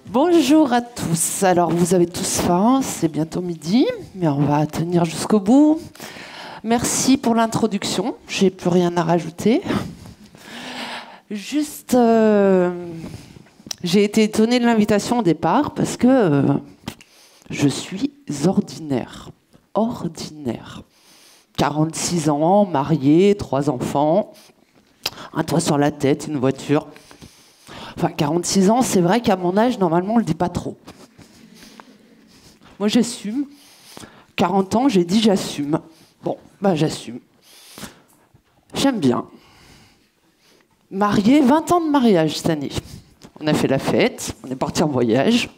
Bonjour à tous. Alors, vous avez tous faim, c'est bientôt midi, mais on va tenir jusqu'au bout. Merci pour l'introduction. J'ai plus rien à rajouter. Juste, j'ai été étonnée de l'invitation au départ parce que je suis ordinaire. Ordinaire. 46 ans, mariée, 3 enfants, un toit sur la tête, une voiture. Enfin, 46 ans, c'est vrai qu'à mon âge, normalement, on ne le dit pas trop. Moi, j'assume. 40 ans, j'ai dit j'assume. Bon, bah j'assume. J'aime bien. Mariée, 20 ans de mariage cette année. On a fait la fête, on est parti en voyage.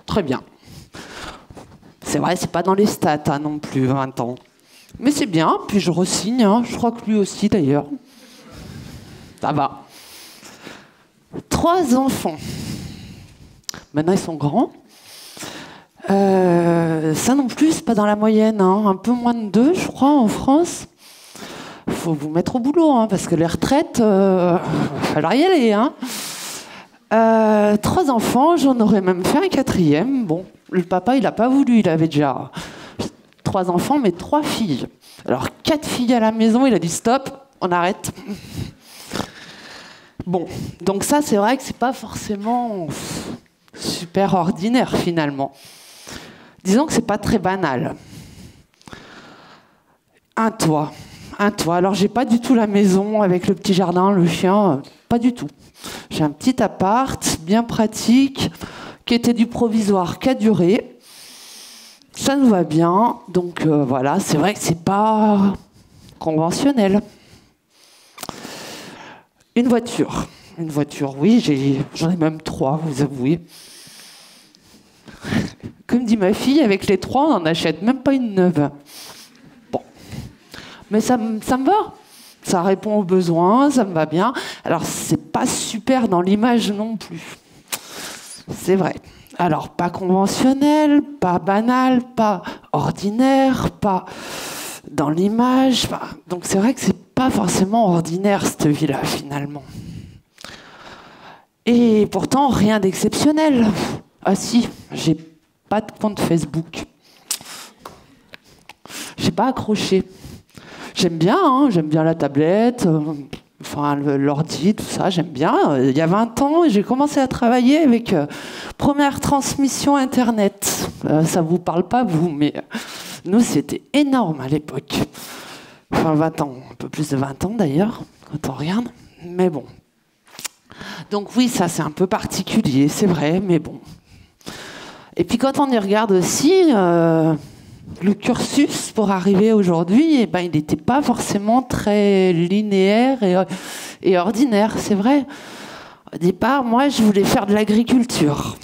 Très bien. C'est vrai, c'est pas dans les stats hein, non plus, 20 ans. Mais c'est bien, puis je re-signe, hein. Je crois que lui aussi d'ailleurs. Ça va. 3 enfants. Maintenant, ils sont grands. Ça non plus, c'est pas dans la moyenne. Hein. Un peu moins de 2, je crois, en France. Il faut vous mettre au boulot, hein, parce que les retraites, il va falloir y aller. Hein. 3 enfants, j'en aurais même fait un 4e. Bon, le papa, il n'a pas voulu. Il avait déjà 3 enfants, mais 3 filles. Alors, 4 filles à la maison, il a dit stop, on arrête. Bon, donc ça, c'est vrai que c'est pas forcément super ordinaire, finalement. Disons que c'est pas très banal. Un toit. Alors, j'ai pas du tout la maison avec le petit jardin, le chien, pas du tout. J'ai un petit appart, bien pratique, qui était du provisoire, qui a duré. Ça nous va bien, donc voilà, c'est vrai que c'est pas conventionnel. Une voiture, oui, j'en ai même 3, vous avouez. Comme dit ma fille, avec les 3, on n'en achète même pas une neuve. Bon, mais ça me va. Ça répond aux besoins, ça me va bien. Alors, c'est pas super dans l'image non plus. C'est vrai. Alors, pas conventionnel, pas banal, pas ordinaire, pas dans l'image. Donc, c'est vrai que c'est pas forcément ordinaire, cette vie-là, finalement. Et pourtant, rien d'exceptionnel. Ah si, j'ai pas de compte Facebook. J'ai pas accroché. J'aime bien la tablette, l'ordi, tout ça, j'aime bien. Il y a 20 ans, j'ai commencé à travailler avec première transmission Internet. Ça vous parle pas, vous, mais nous, c'était énorme à l'époque. Enfin, 20 ans, un peu plus de 20 ans d'ailleurs, quand on regarde. Mais bon. Donc oui, ça, c'est un peu particulier, c'est vrai, mais bon. Et puis quand on y regarde aussi, le cursus pour arriver aujourd'hui, eh ben, il n'était pas forcément très linéaire et ordinaire, c'est vrai. Au départ, moi, je voulais faire de l'agriculture.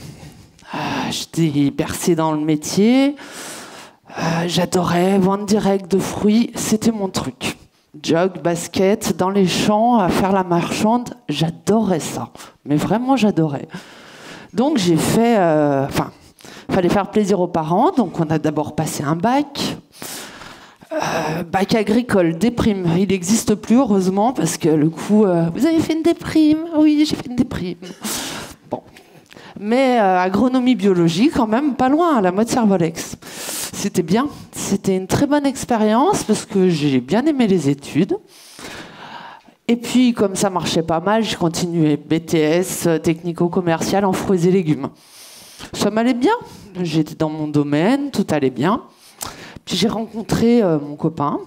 J'étais bercée dans le métier. J'adorais vendre direct de fruits, c'était mon truc. Jog, basket, dans les champs, à faire la marchande, j'adorais ça. Mais vraiment, j'adorais. Donc, j'ai fait... fallait faire plaisir aux parents, donc on a d'abord passé un bac. Bac agricole, déprime. Il n'existe plus, heureusement, parce que le coup... vous avez fait une déprime? Oui, j'ai fait une déprime. Bon. Mais agronomie biologie, quand même, pas loin, à la mode Servolex. C'était bien. C'était une très bonne expérience, parce que j'ai bien aimé les études. Et puis, comme ça marchait pas mal, j'ai continué BTS, technico-commercial en fruits et légumes. Ça m'allait bien. J'étais dans mon domaine, tout allait bien. Puis j'ai rencontré mon copain.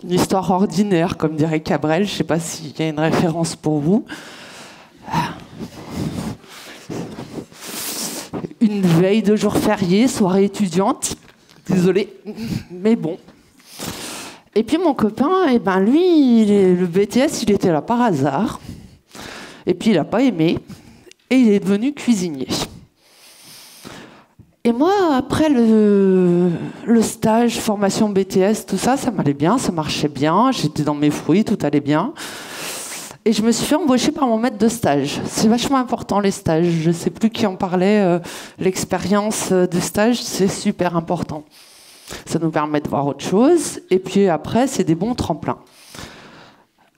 Une histoire ordinaire, comme dirait Cabrel. Je ne sais pas s'il y a une référence pour vous. Une veille de jour férié, soirée étudiante. Désolée, mais bon. Et puis mon copain, eh ben lui, le BTS, il était là par hasard. Et puis il n'a pas aimé. Et il est devenu cuisinier. Et moi, après le stage, formation BTS, tout ça, ça m'allait bien, ça marchait bien. J'étais dans mes fruits, tout allait bien. Et je me suis fait embaucher par mon maître de stage. C'est vachement important, les stages. Je ne sais plus qui en parlait. L'expérience de stage, c'est super important. Ça nous permet de voir autre chose. Et puis après, c'est des bons tremplins.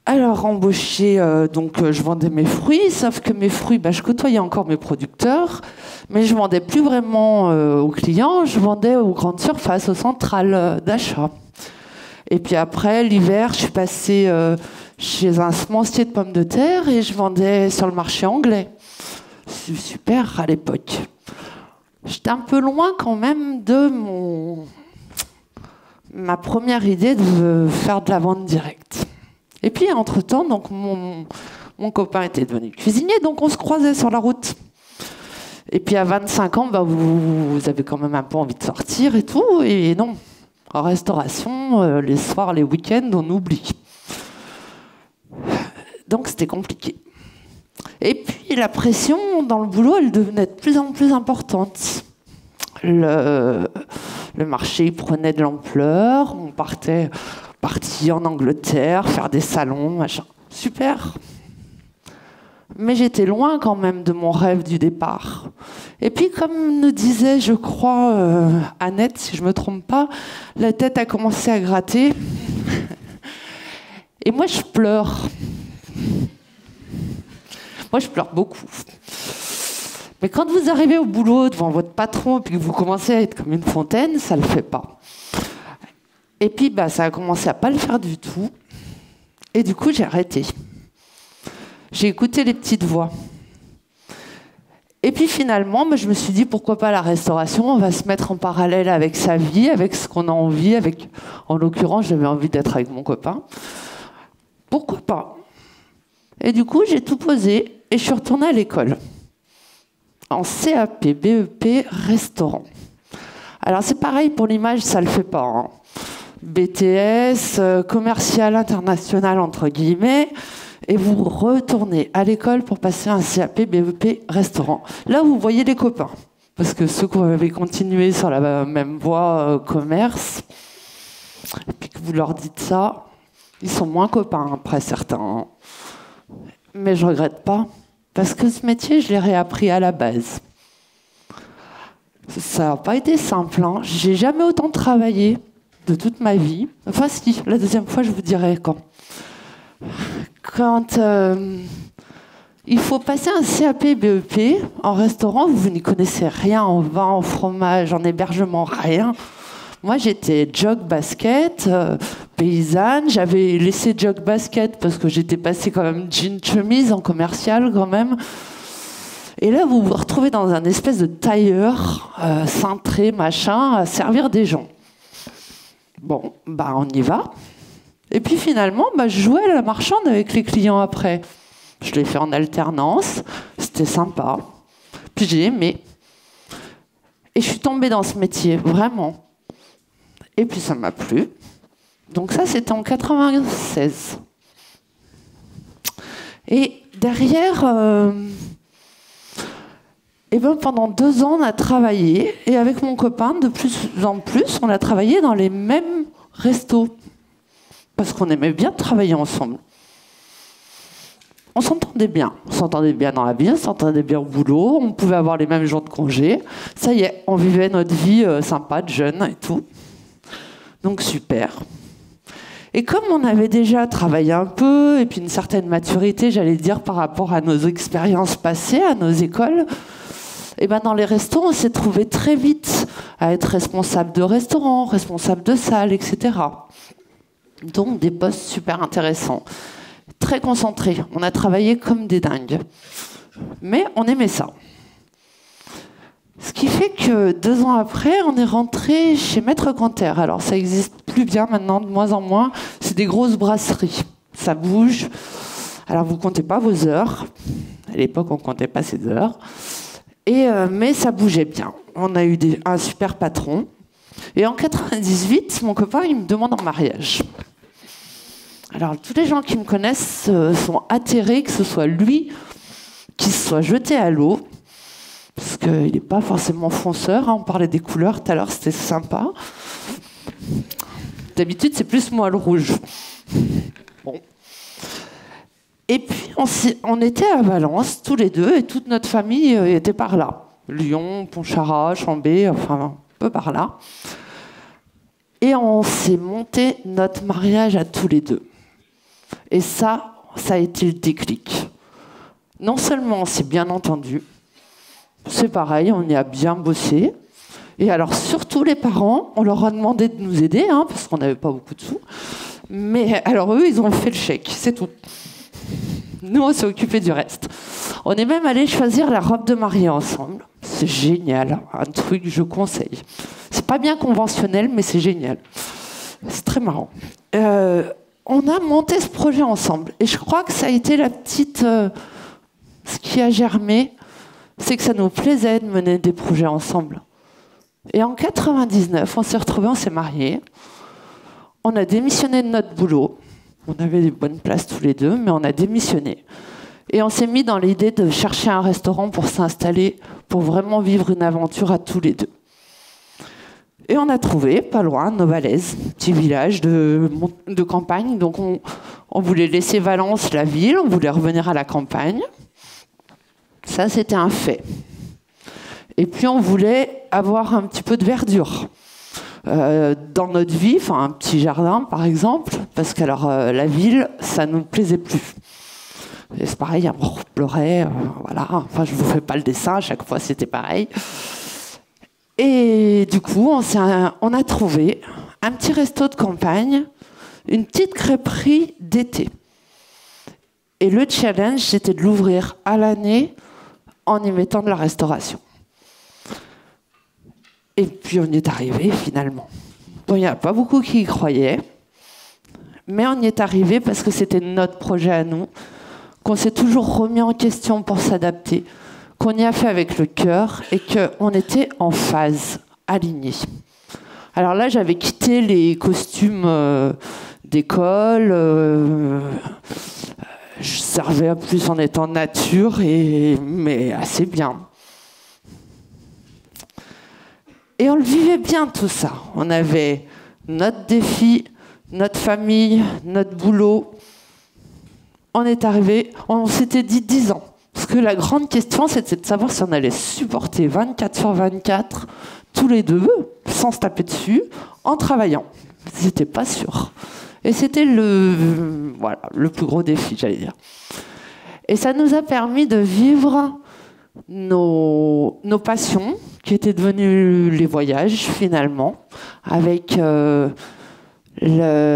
Alors, embauché, je vendais mes fruits, sauf que mes fruits, je côtoyais encore mes producteurs, mais je vendais plus vraiment aux clients, je vendais aux grandes surfaces, aux centrales d'achat. Et puis après, l'hiver, je suis passée chez un semencier de pommes de terre et je vendais sur le marché anglais. C'est super à l'époque. J'étais un peu loin quand même de ma première idée de faire de la vente directe. Et puis, entre-temps, donc, mon copain était devenu cuisinier, donc on se croisait sur la route. Et puis, à 25 ans, vous avez quand même un peu envie de sortir et tout. Et non, en restauration, les soirs, les week-ends, on oublie. Donc, c'était compliqué. Et puis, la pression dans le boulot, elle devenait de plus en plus importante. Le marché il prenait de l'ampleur, on parti en Angleterre, faire des salons, machin. Super. Mais j'étais loin quand même de mon rêve du départ. Et puis, comme nous disait, je crois, Annette, si je ne me trompe pas, la tête a commencé à gratter. Et moi, je pleure. Moi, je pleure beaucoup. Mais quand vous arrivez au boulot devant votre patron et que vous commencez à être comme une fontaine, ça ne le fait pas. Et puis, ça a commencé à ne pas le faire du tout. Et du coup, j'ai arrêté. J'ai écouté les petites voix. Et puis finalement, je me suis dit, pourquoi pas la restauration? On va se mettre en parallèle avec sa vie, avec ce qu'on a envie. En l'occurrence, j'avais envie d'être avec mon copain. Pourquoi pas? Et du coup, j'ai tout posé et je suis retournée à l'école. En CAP, BEP, restaurant. Alors c'est pareil pour l'image, ça le fait pas. Hein. BTS, commercial international entre guillemets, et vous retournez à l'école pour passer un CAP, BEP, restaurant. Là, vous voyez les copains, parce que ceux qui avaient continué sur la même voie commerce, et puis que vous leur dites ça, ils sont moins copains après certains. Mais je regrette pas. Parce que ce métier, je l'ai réappris à la base. Ça n'a pas été simple. Hein. J'ai jamais autant travaillé de toute ma vie. Enfin si, la deuxième fois, je vous dirai quand. Quand il faut passer un CAP BEP en restaurant, vous n'y connaissez rien en vin, en fromage, en hébergement, rien. Moi, j'étais jog basket, paysanne. J'avais laissé jog basket parce que j'étais passée quand même jean chemise en commercial quand même. Et là, vous vous retrouvez dans un espèce de tailleur, cintré, machin, à servir des gens. Bon, on y va. Et puis finalement, je jouais à la marchande avec les clients après. Je l'ai fait en alternance, c'était sympa. Puis j'ai aimé. Et je suis tombée dans ce métier, vraiment. Et puis ça m'a plu. Donc ça, c'était en 96. Et derrière, pendant 2 ans, on a travaillé. Et avec mon copain, de plus en plus, on a travaillé dans les mêmes restos. Parce qu'on aimait bien travailler ensemble. On s'entendait bien. On s'entendait bien dans la vie, on s'entendait bien au boulot. On pouvait avoir les mêmes jours de congé. Ça y est, on vivait notre vie sympa, de jeune et tout. Donc super. Et comme on avait déjà travaillé un peu, et puis une certaine maturité, j'allais dire, par rapport à nos expériences passées, à nos écoles, dans les restos, on s'est trouvé très vite à être responsable de restaurant, responsable de salle, etc. Donc des postes super intéressants, très concentrés. On a travaillé comme des dingues. Mais on aimait ça. Ce qui fait que 2 ans après, on est rentré chez Maître Canter. Alors ça existe plus bien maintenant, de moins en moins. C'est des grosses brasseries. Ça bouge. Alors vous comptez pas vos heures. À l'époque, on comptait pas ses heures. Mais ça bougeait bien. On a eu un super patron. Et en 98, mon copain, il me demande en mariage. Alors tous les gens qui me connaissent sont atterrés que ce soit lui qui se soit jeté à l'eau. Parce qu'il n'est pas forcément fonceur. Hein. On parlait des couleurs tout à l'heure, c'était sympa. D'habitude, c'est plus moi le rouge. Bon. Et puis, on était à Valence, tous les deux, et toute notre famille était par là. Lyon, Pontcharrat, Chambé, enfin, un peu par là. Et on s'est monté notre mariage à tous les deux. Et ça a été le déclic. Non seulement on s'est bien entendu, c'est pareil, on y a bien bossé. Et alors, surtout les parents, on leur a demandé de nous aider, hein, parce qu'on n'avait pas beaucoup de sous. Mais alors, eux, ils ont fait le chèque, c'est tout. Nous, on s'est occupé du reste. On est même allé choisir la robe de mariée ensemble. C'est génial, un truc que je conseille. C'est pas bien conventionnel, mais c'est génial. C'est très marrant. On a monté ce projet ensemble. Et je crois que ça a été la petite... ce qui a germé, c'est que ça nous plaisait de mener des projets ensemble. Et en 99, on s'est retrouvés, on s'est mariés. On a démissionné de notre boulot. On avait des bonnes places tous les deux, mais on a démissionné. Et on s'est mis dans l'idée de chercher un restaurant pour s'installer, pour vraiment vivre une aventure à tous les deux. Et on a trouvé, pas loin, Novalaise, petit village de campagne. Donc on voulait laisser Valence, la ville, on voulait revenir à la campagne. Ça, c'était un fait. Et puis on voulait avoir un petit peu de verdure dans notre vie, enfin un petit jardin par exemple, parce que la ville, ça nous plaisait plus. Et c'est pareil, on pleurait, voilà. Enfin, je vous fais pas le dessin, à chaque fois c'était pareil. Et du coup, on a trouvé un petit resto de campagne, une petite crêperie d'été. Et le challenge, c'était de l'ouvrir à l'année en y mettant de la restauration. Et puis on y est arrivé finalement. Bon, il n'y a pas beaucoup qui y croyaient, mais on y est arrivé parce que c'était notre projet à nous, qu'on s'est toujours remis en question pour s'adapter, qu'on y a fait avec le cœur et qu'on était en phase, alignés. Alors là, j'avais quitté les costumes d'école, je servais plus en étant nature, mais assez bien. Et on le vivait bien tout ça. On avait notre défi, notre famille, notre boulot. On est arrivé, on s'était dit 10 ans. Parce que la grande question, c'était de savoir si on allait supporter 24 sur 24, tous les deux, sans se taper dessus, en travaillant. C'était pas sûr. Et c'était le plus gros défi, j'allais dire. Et ça nous a permis de vivre nos passions, qui étaient devenues les voyages, finalement. Avec le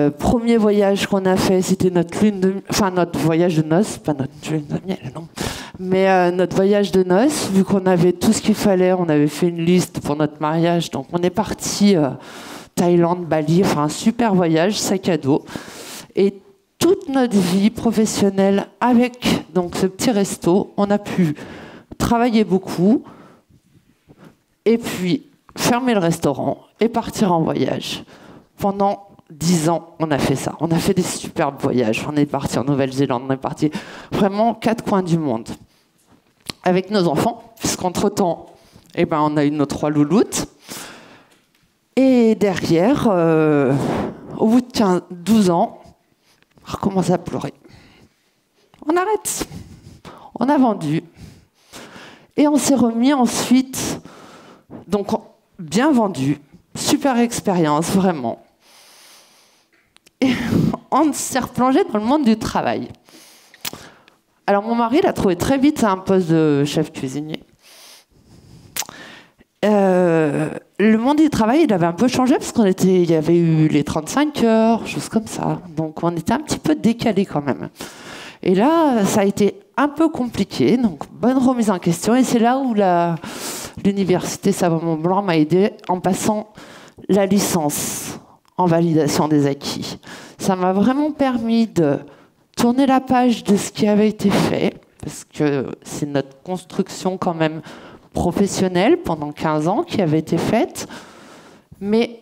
premier voyage qu'on a fait, c'était notre voyage de noces, pas notre lune de miel, non. Mais notre voyage de noces, vu qu'on avait tout ce qu'il fallait, on avait fait une liste pour notre mariage, donc on est parti Thaïlande, Bali, enfin un super voyage, sac à dos. Et toute notre vie professionnelle avec donc ce petit resto, on a pu travailler beaucoup et puis fermer le restaurant et partir en voyage. Pendant 10 ans, on a fait ça. On a fait des superbes voyages. On est parti en Nouvelle-Zélande, on est parti vraiment 4 coins du monde. Avec nos enfants, puisqu'entre-temps, on a eu nos 3 louloutes. Et derrière, au bout de 12 ans, on recommence à pleurer. On arrête. On a vendu. Et on s'est remis ensuite, donc bien vendu, super expérience, vraiment. Et on s'est replongé dans le monde du travail. Alors mon mari l'a trouvé très vite à un poste de chef cuisinier. Le monde du travail, il avait un peu changé parce il y avait eu les 35 heures, choses comme ça. Donc on était un petit peu décalé quand même. Et là, ça a été un peu compliqué. Donc bonne remise en question. Et c'est là où l'université Savoie-Mont-Blanc m'a aidé en passant la licence en validation des acquis. Ça m'a vraiment permis de tourner la page de ce qui avait été fait, parce que c'est notre construction quand même professionnelle pendant 15 ans qui avait été faite, mais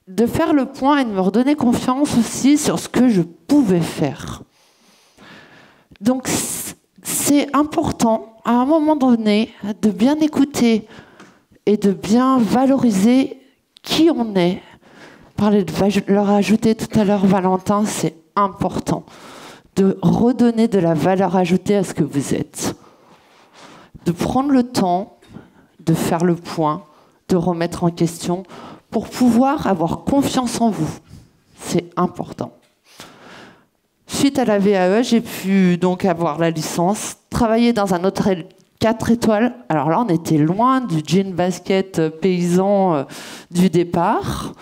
de faire le point et de me redonner confiance aussi sur ce que je pouvais faire. Donc c'est important, à un moment donné, de bien écouter et de bien valoriser qui on est. Parler de valeur ajoutée tout à l'heure, Valentin, c'est important. De redonner de la valeur ajoutée à ce que vous êtes. De prendre le temps de faire le point, de remettre en question pour pouvoir avoir confiance en vous. C'est important. suite à la VAE, j'ai pu donc avoir la licence, travailler dans un hôtel 4 étoiles. Alors là, on était loin du jean basket paysan du départ.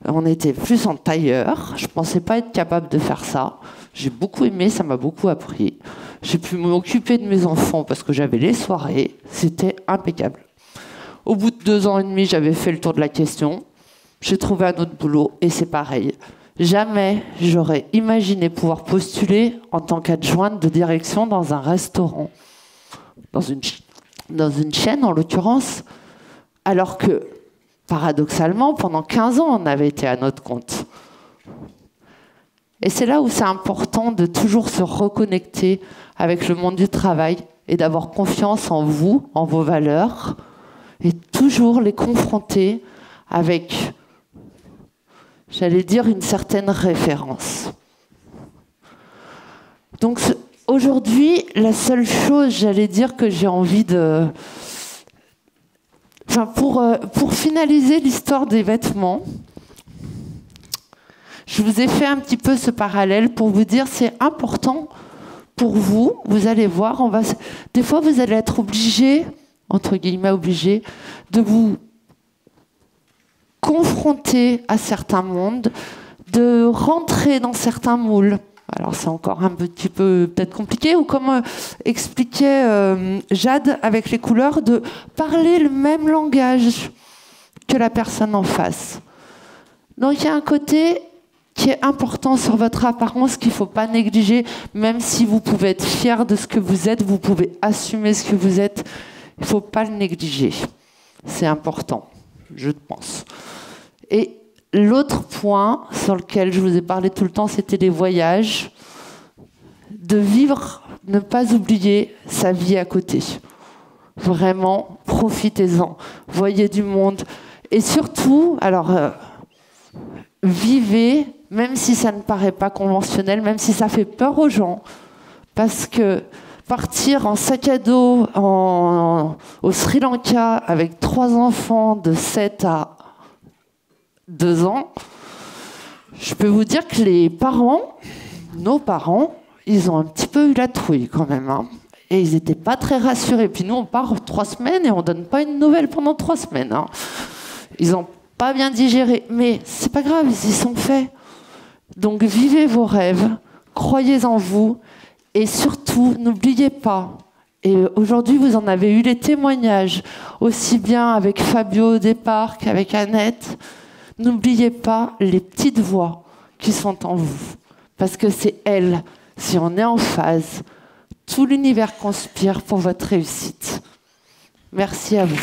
On était plus en tailleur. Je ne pensais pas être capable de faire ça. J'ai beaucoup aimé, ça m'a beaucoup appris. J'ai pu m'occuper de mes enfants parce que j'avais les soirées. C'était impeccable. Au bout de 2 ans et demi, j'avais fait le tour de la question. J'ai trouvé un autre boulot et c'est pareil. Jamais j'aurais imaginé pouvoir postuler en tant qu'adjointe de direction dans un restaurant, dans une chaîne en l'occurrence, alors que, paradoxalement, pendant 15 ans, on avait été à notre compte. Et c'est là où c'est important de toujours se reconnecter avec le monde du travail et d'avoir confiance en vous, en vos valeurs, et toujours les confronter avec, j'allais dire, une certaine référence. Donc aujourd'hui, la seule chose, j'allais dire, que j'ai envie de... Enfin, pour finaliser l'histoire des vêtements, je vous ai fait un petit peu ce parallèle pour vous dire c'est important pour vous. Vous allez voir, des fois vous allez être obligé, entre guillemets obligé, de vous confronter à certains mondes, de rentrer dans certains moules. Alors c'est encore un petit peu peut-être compliqué, ou comme expliquait Jade avec les couleurs, de parler le même langage que la personne en face. Donc il y a un côté qui est important sur votre apparence qu'il ne faut pas négliger, même si vous pouvez être fier de ce que vous êtes, vous pouvez assumer ce que vous êtes, il ne faut pas le négliger. C'est important, je pense. Et l'autre point sur lequel je vous ai parlé tout le temps, c'était les voyages. De vivre, ne pas oublier sa vie à côté. Vraiment, profitez-en. Voyez du monde. Et surtout, alors, vivez, même si ça ne paraît pas conventionnel, même si ça fait peur aux gens. Parce que partir en sac à dos au Sri Lanka avec 3 enfants de 7 à 2 ans, je peux vous dire que les parents, nos parents, ils ont un petit peu eu la trouille quand même. Hein. Et ils n'étaient pas très rassurés. Puis nous, on part 3 semaines et on ne donne pas une nouvelle pendant 3 semaines. Hein. Ils n'ont pas bien digéré. Mais c'est pas grave, ils y sont faits. Donc vivez vos rêves, croyez en vous. Et surtout, n'oubliez pas. Et aujourd'hui, vous en avez eu les témoignages, aussi bien avec Fabio au départ qu'avec Annette. N'oubliez pas les petites voix qui sont en vous. Parce que c'est elles, si on est en phase, tout l'univers conspire pour votre réussite. Merci à vous.